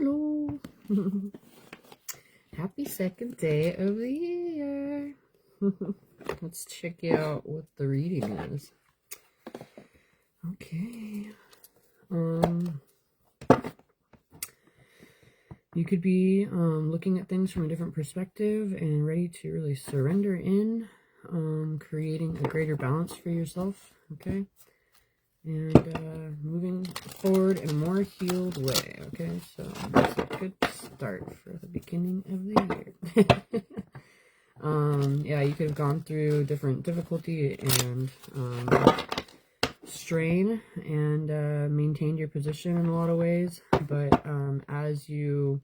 Hello. Happy second day of the year. Let's check out what the reading is. Okay. You could be looking at things from a different perspective and ready to really surrender in, creating a greater balance for yourself. Okay. And moving forward in a more healed way. Okay, so that's a good start for the beginning of the year. Yeah, you could have gone through different difficulty and strain and maintained your position in a lot of ways, but as you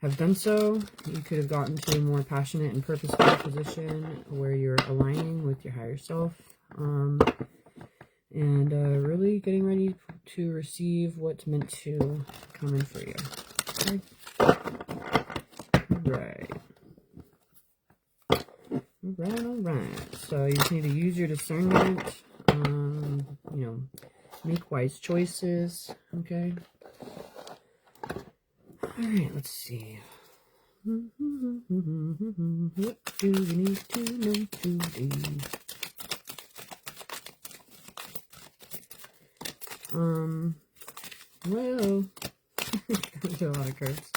have done so, you could have gotten to a more passionate and purposeful position where you're aligning with your higher self. And really getting ready to receive what's meant to come in for you. Okay? Alright. So you just need to use your discernment, you know, make wise choices, okay? Alright, let's see. What do you need to know today? Well, there's a lot of cards.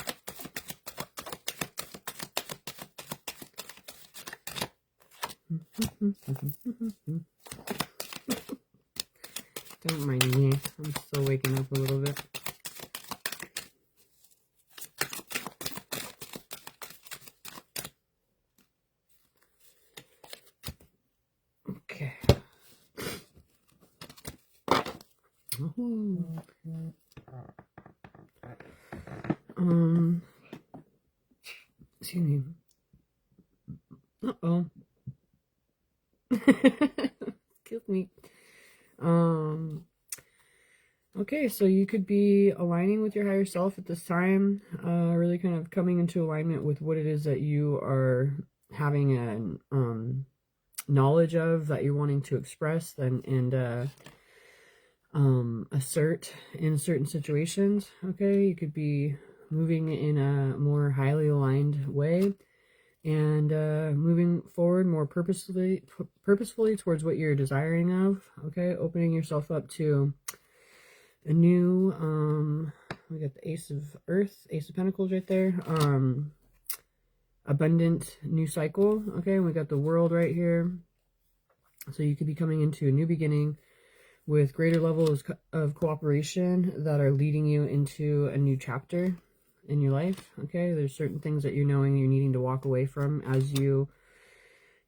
Don't mind me, I'm still waking up a little bit. Okay. Excuse me. Uh-oh. Excuse me. Okay, so you could be aligning with your higher self at this time, really kind of coming into alignment with what it is that you are having an knowledge of, that you're wanting to express and assert in certain situations. Okay, you could be moving in a more highly aligned way and moving forward more purposefully towards what you're desiring of. Okay, opening yourself up to a new we got the Ace of Earth, Ace of Pentacles right there, abundant new cycle. Okay, and we got the World right here, so you could be coming into a new beginning with greater levels of cooperation that are leading you into a new chapter in your life. Okay, there's certain things that you're knowing you're needing to walk away from as you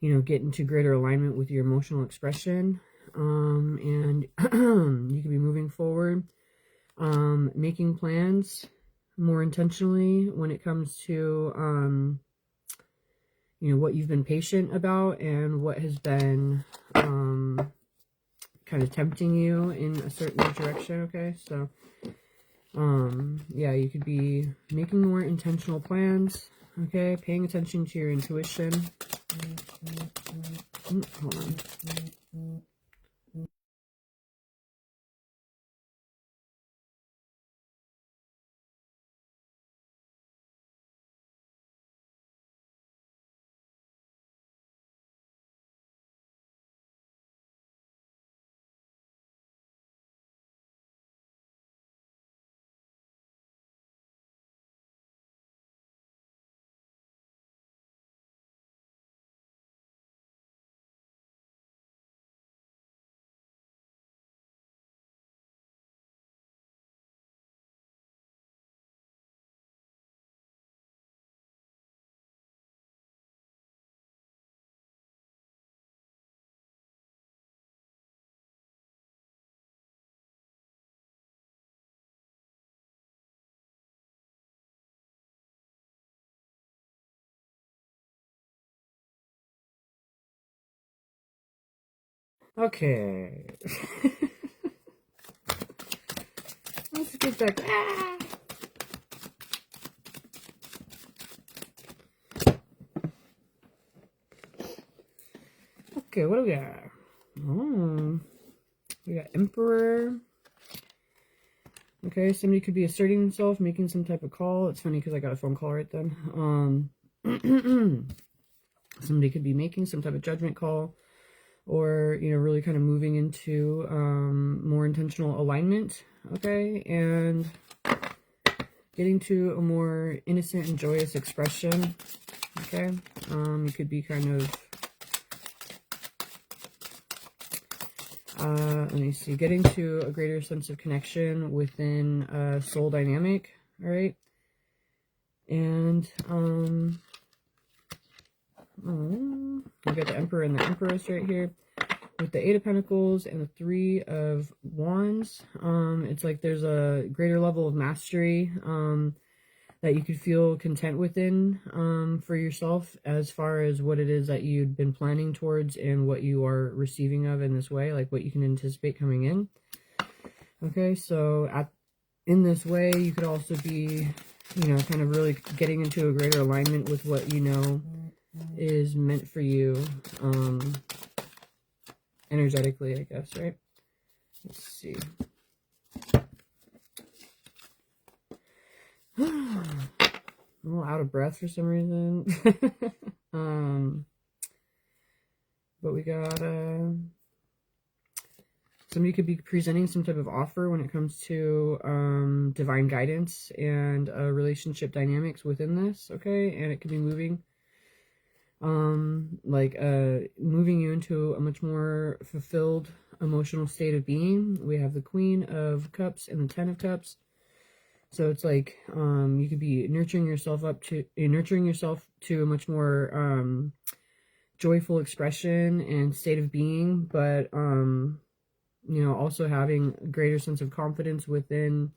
get into greater alignment with your emotional expression, and you could be moving forward, making plans more intentionally when it comes to what you've been patient about and what has been kind of tempting you in a certain direction. Okay, so yeah, you could be making more intentional plans. Okay, paying attention to your intuition. Hold on. Okay. Let's get back. Ah! Okay, what do we got? Oh, we got Emperor. Okay, somebody could be asserting themselves, making some type of call. It's funny because I got a phone call right then. Somebody could be making some type of judgment call, or, you know, really kind of moving into more intentional alignment, okay? And getting to a more innocent and joyous expression, okay? You could be kind of, let me see, getting to a greater sense of connection within a soul dynamic, all right? And we got the Emperor and the Empress right here with the Eight of Pentacles and the Three of Wands. It's like there's a greater level of mastery that you could feel content within for yourself, as far as what it is that you'd been planning towards and what you are receiving of in this way, like what you can anticipate coming in. Okay, so in this way, you could also be, you know, kind of really getting into a greater alignment with what you know is meant for you energetically, I guess, right? Let's see. I'm a little out of breath for some reason. But we got somebody could be presenting some type of offer when it comes to divine guidance and relationship dynamics within this, okay? And it could be moving moving you into a much more fulfilled emotional state of being. We have the Queen of Cups and the Ten of Cups. So it's like you could be nurturing yourself to a much more joyful expression and state of being, but you know, also having a greater sense of confidence within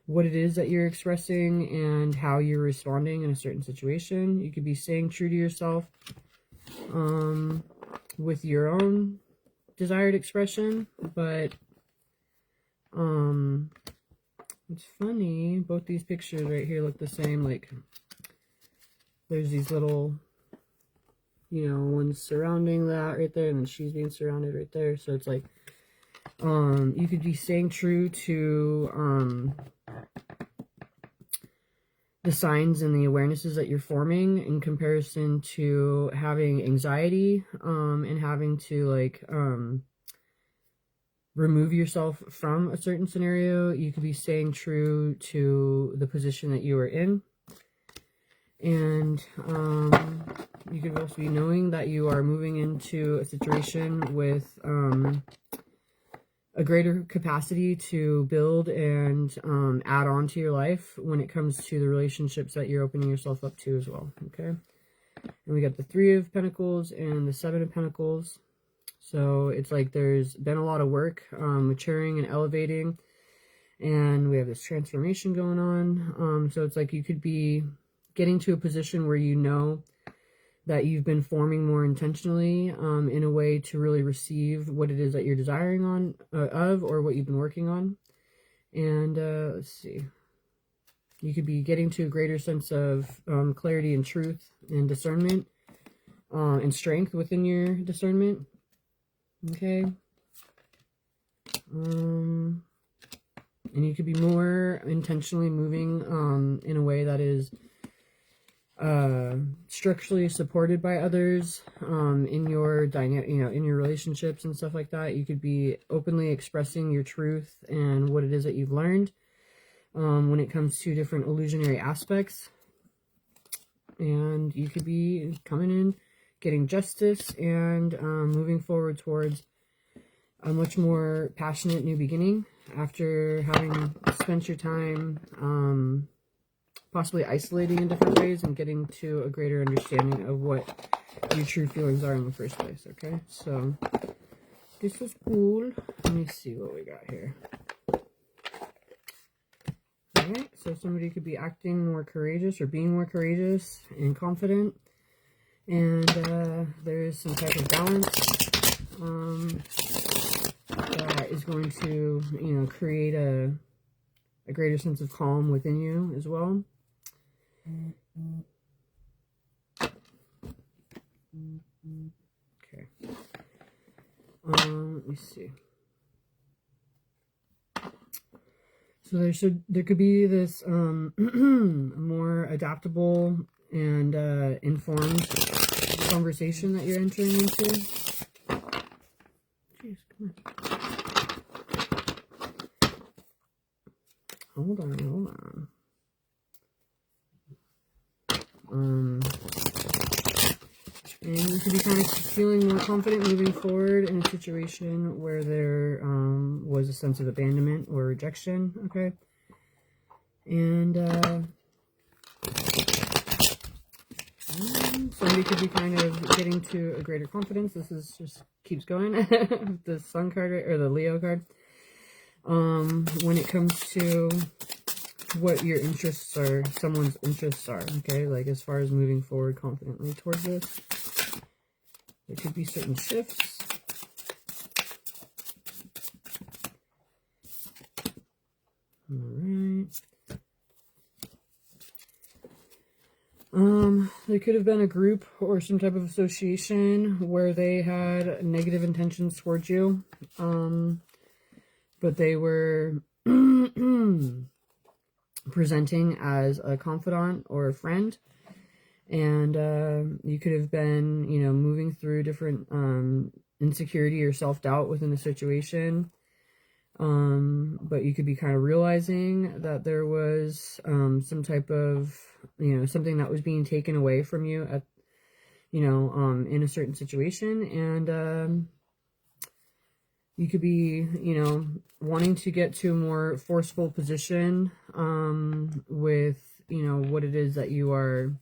what it is that you're expressing and how you're responding in a certain situation. You could be staying true to yourself with your own desired expression, but it's funny, both these pictures right here look the same. Like there's these little, you know, ones surrounding that right there, and then she's being surrounded right there. So it's like you could be staying true to the signs and the awarenesses that you're forming, in comparison to having anxiety and having to like remove yourself from a certain scenario. You could be staying true to the position that you are in, and you could also be knowing that you are moving into a situation with a greater capacity to build and add on to your life when it comes to the relationships that you're opening yourself up to as well, okay? And we got the Three of Pentacles and the Seven of Pentacles. So it's like there's been a lot of work maturing and elevating, and we have this transformation going on. So it's like you could be getting to a position where you know that you've been forming more intentionally in a way to really receive what it is that you're desiring or what you've been working on. And let's see, you could be getting to a greater sense of clarity and truth and discernment and strength within your discernment, okay? And you could be more intentionally moving in a way that is structurally supported by others in your in your relationships and stuff like that. You could be openly expressing your truth and what it is that you've learned when it comes to different illusionary aspects. And you could be coming in, getting justice, and moving forward towards a much more passionate new beginning after having spent your time possibly isolating in different ways and getting to a greater understanding of what your true feelings are in the first place, okay? So this is cool. Let me see what we got here. Alright, so somebody could be acting more courageous or being more courageous and confident, and there is some type of balance that is going to, you know, create a greater sense of calm within you as well. Okay. Let me see. So there could be this more adaptable and informed conversation that you're entering into. Jeez, come on. Hold on. And you could be kind of feeling more confident moving forward in a situation where there was a sense of abandonment or rejection, okay? And somebody could be kind of getting to a greater confidence. This is just keeps going. The Sun card, or the Leo card. When it comes to what your interests are, someone's interests are, okay? Like as far as moving forward confidently towards this. There could be certain shifts. Alright. There could have been a group or some type of association where they had negative intentions towards you. But they were presenting as a confidant or a friend. And you could have been, you know, moving through different insecurity or self-doubt within a situation. But you could be kind of realizing that there was some type of, you know, something that was being taken away from you at, you know, in a certain situation. And you could be, you know, wanting to get to a more forceful position with, you know, what it is that you are,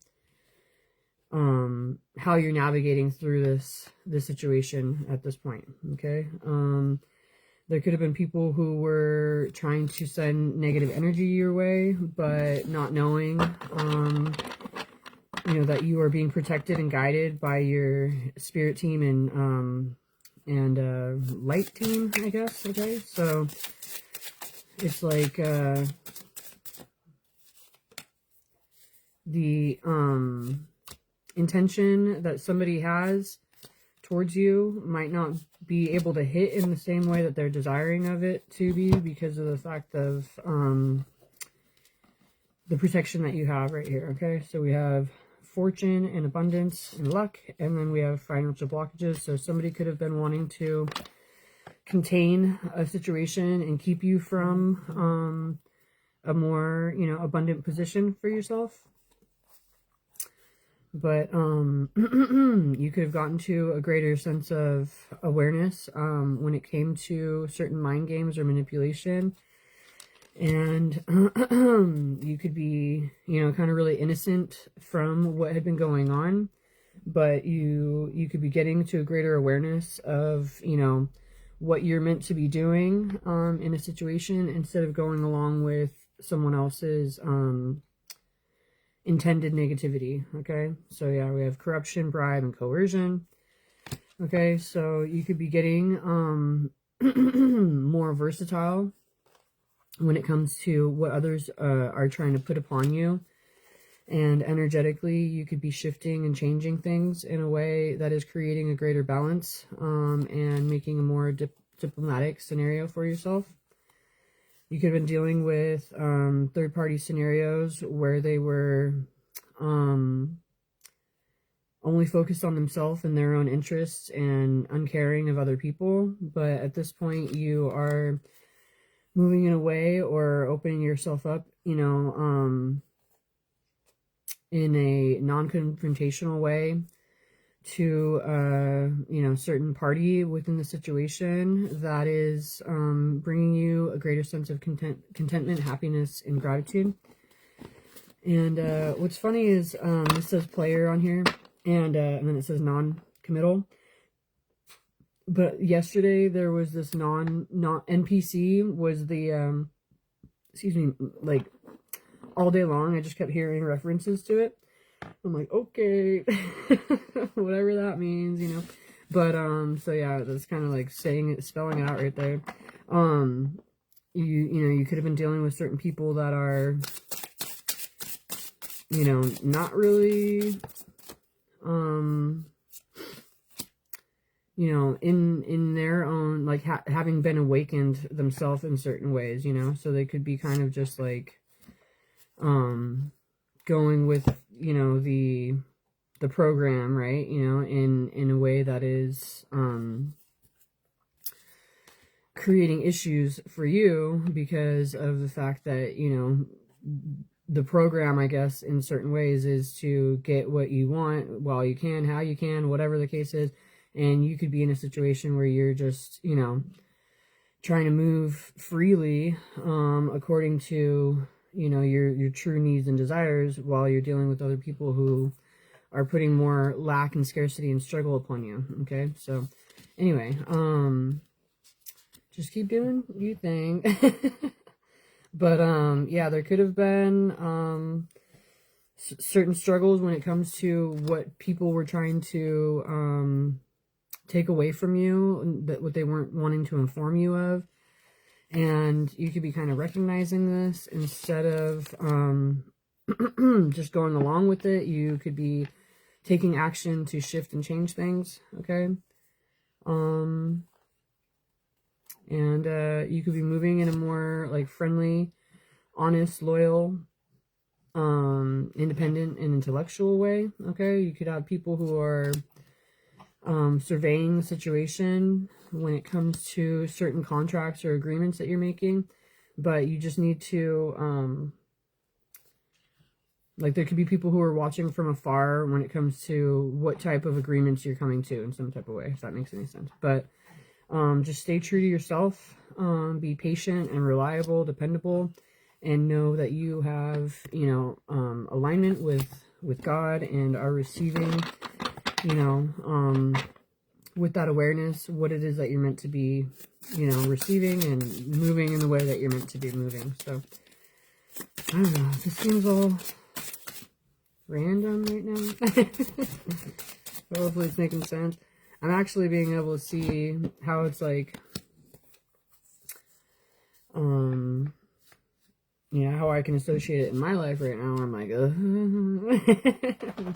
how you're navigating through this situation at this point, okay? There could have been people who were trying to send negative energy your way, but not knowing, you know, that you are being protected and guided by your spirit team and light team, I guess, okay? So it's like the intention that somebody has towards you might not be able to hit in the same way that they're desiring of it to be, because of the fact of the protection that you have right here, okay? So we have fortune and abundance and luck, and then we have financial blockages. So somebody could have been wanting to contain a situation and keep you from a more, you know, abundant position for yourself. But you could have gotten to a greater sense of awareness when it came to certain mind games or manipulation. And you could be, you know, kind of really innocent from what had been going on. But you could be getting to a greater awareness of, you know, what you're meant to be doing in a situation, instead of going along with someone else's intended negativity, okay? So yeah, we have corruption, bribe, and coercion. Okay, so you could be getting more versatile when it comes to what others are trying to put upon you. And energetically, you could be shifting and changing things in a way that is creating a greater balance and making a more diplomatic scenario for yourself. You could have been dealing with third-party scenarios where they were only focused on themselves and their own interests and uncaring of other people. But at this point, you are moving in a way or opening yourself up, you know, in a non-confrontational way to you know, certain party within the situation that is bringing you a greater sense of contentment, happiness, and gratitude. And what's funny is this says player on here, and then it says non-committal. But yesterday there was this NPC was the excuse me, like all day long I just kept hearing references to it. I'm like, okay, whatever that means, you know. But so yeah, that's kind of like spelling it out right there. You know, you could have been dealing with certain people that are, you know, not really you know, in their own, like, having been awakened themselves in certain ways, you know, so they could be kind of just like going with, you know, the program, right, you know, in a way that is creating issues for you because of the fact that, you know, the program, I guess, in certain ways is to get what you want while you can, how you can, whatever the case is. And you could be in a situation where you're just, you know, trying to move freely according to, you know, your true needs and desires, while you're dealing with other people who are putting more lack and scarcity and struggle upon you. Okay, so anyway, just keep doing you thing. But yeah, there could have been certain struggles when it comes to what people were trying to take away from you, that what they weren't wanting to inform you of. And you could be kind of recognizing this instead of just going along with it. You could be taking action to shift and change things, okay? And you could be moving in a more like friendly, honest, loyal, independent and intellectual way, okay? You could have people who are surveying the situation when it comes to certain contracts or agreements that you're making, but you just need to like, there could be people who are watching from afar when it comes to what type of agreements you're coming to in some type of way, if that makes any sense. But just stay true to yourself, be patient and reliable, dependable, and know that you have, you know, alignment with God, and are receiving, you know, with that awareness, what it is that you're meant to be, you know, receiving, and moving in the way that you're meant to be moving. So, I don't know, this seems all random right now. But hopefully it's making sense. I'm actually being able to see how it's like, yeah, how I can associate it in my life right now. I'm like,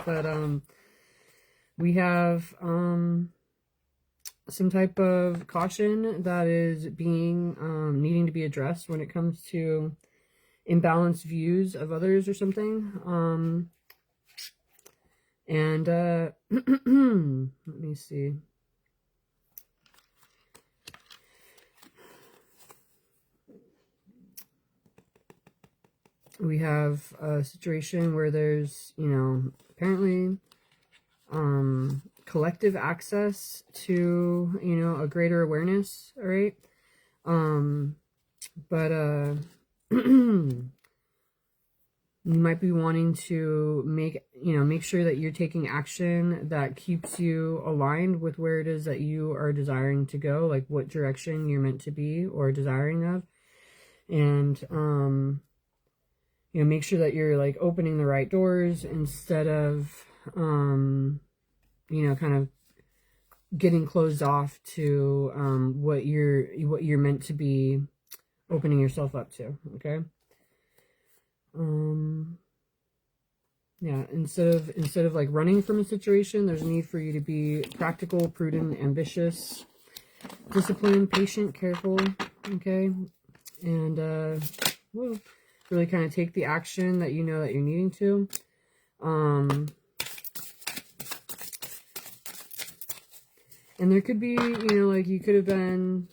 but we have some type of caution that is being needing to be addressed when it comes to imbalanced views of others or something. And let me see. We have a situation where there's, you know, apparently collective access to, you know, a greater awareness, all right? But you might be wanting to make sure that you're taking action that keeps you aligned with where it is that you are desiring to go, like what direction you're meant to be or desiring of. And you know, make sure that you're like opening the right doors instead of you know, kind of getting closed off to what you're meant to be opening yourself up to, okay? Yeah, instead of like running from a situation, there's a need for you to be practical, prudent, ambitious, disciplined, patient, careful, okay? And well, really kind of take the action that you know that you're needing to. And there could be, you know, like you could have been,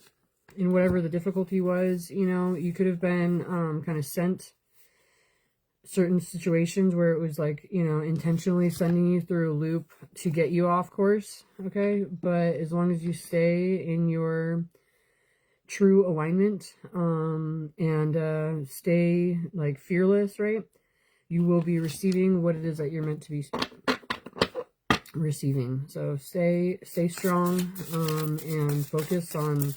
in whatever the difficulty was, you know, you could have been kind of sent certain situations where it was like, you know, intentionally sending you through a loop to get you off course, okay? But as long as you stay in your true alignment and stay like fearless, right, you will be receiving what it is that you're meant to be receiving. So stay strong and focus on,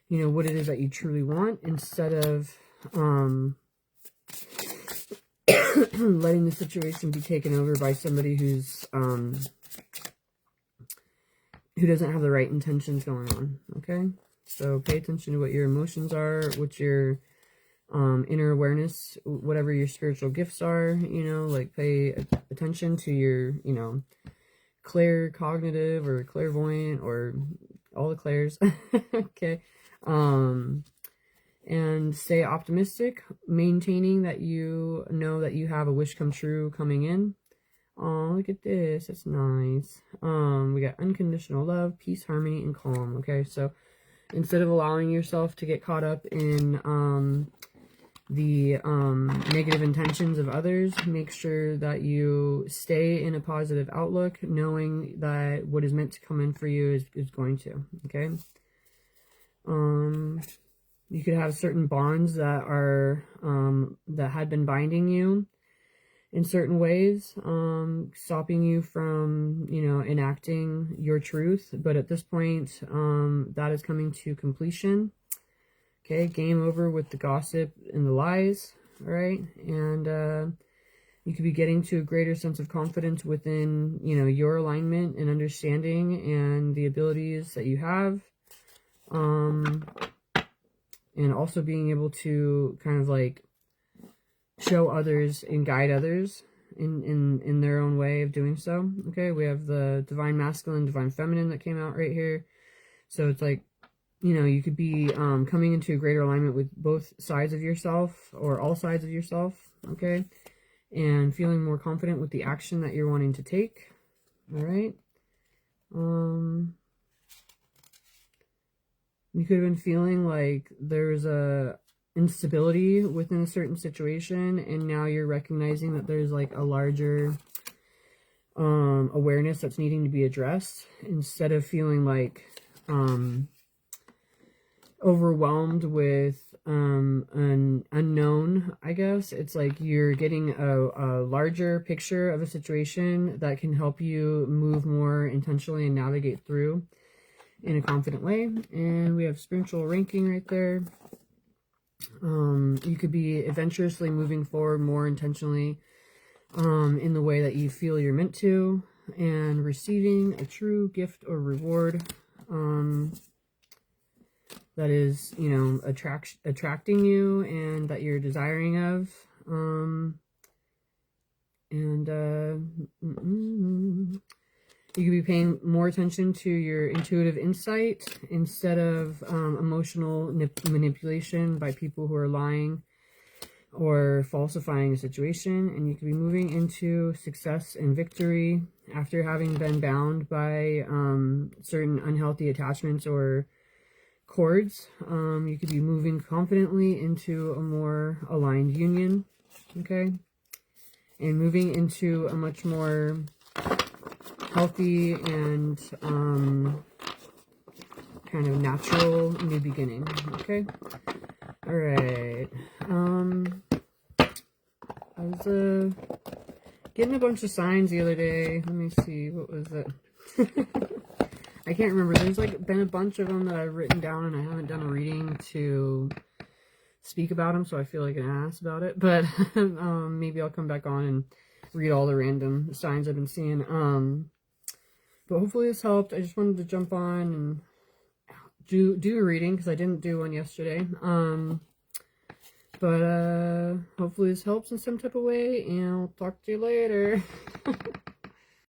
you know, what it is that you truly want, instead of letting the situation be taken over by somebody who's who doesn't have the right intentions going on, okay? So pay attention to what your emotions are, what your inner awareness, whatever your spiritual gifts are, you know, like pay attention to your, you know, claircognitive or clairvoyant or all the clairs. Okay. And stay optimistic, maintaining that you know that you have a wish come true coming in. Oh, look at this. That's nice. We got unconditional love, peace, harmony, and calm. Okay, so instead of allowing yourself to get caught up in the negative intentions of others, make sure that you stay in a positive outlook, knowing that what is meant to come in for you is going to. Okay. You could have certain bonds that are that had been binding you in certain ways, stopping you from, you know, enacting your truth. But at this point, that is coming to completion. Okay, game over with the gossip and the lies. All right, and you could be getting to a greater sense of confidence within, you know, your alignment and understanding and the abilities that you have. And also being able to kind of like show others and guide others in their own way of doing so. Okay, we have the divine masculine, divine feminine that came out right here. So it's like, you know, you could be coming into a greater alignment with both sides of yourself or all sides of yourself. Okay, and feeling more confident with the action that you're wanting to take. All right. You could have been feeling like there's a instability within a certain situation, and now you're recognizing that there's like a larger awareness that's needing to be addressed, instead of feeling like overwhelmed with an unknown. I guess it's like you're getting a larger picture of a situation that can help you move more intentionally and navigate through in a confident way. And we have spiritual ranking right there. You could be adventurously moving forward more intentionally in the way that you feel you're meant to, and receiving a true gift or reward that is, you know, attracting you and that you're desiring of. You could be paying more attention to your intuitive insight instead of emotional manipulation by people who are lying or falsifying a situation. And you could be moving into success and victory after having been bound by certain unhealthy attachments or cords. You could be moving confidently into a more aligned union. Okay. And moving into a much more healthy and kind of natural new beginning. Okay. All right. I was getting a bunch of signs the other day. Let me see, what was it? I can't remember. There's like been a bunch of them that I've written down, and I haven't done a reading to speak about them, so I feel like an ass about it. But maybe I'll come back on and read all the random signs I've been seeing. But hopefully this helped. I just wanted to jump on and do a reading because I didn't do one yesterday. But hopefully this helps in some type of way, and I'll talk to you later.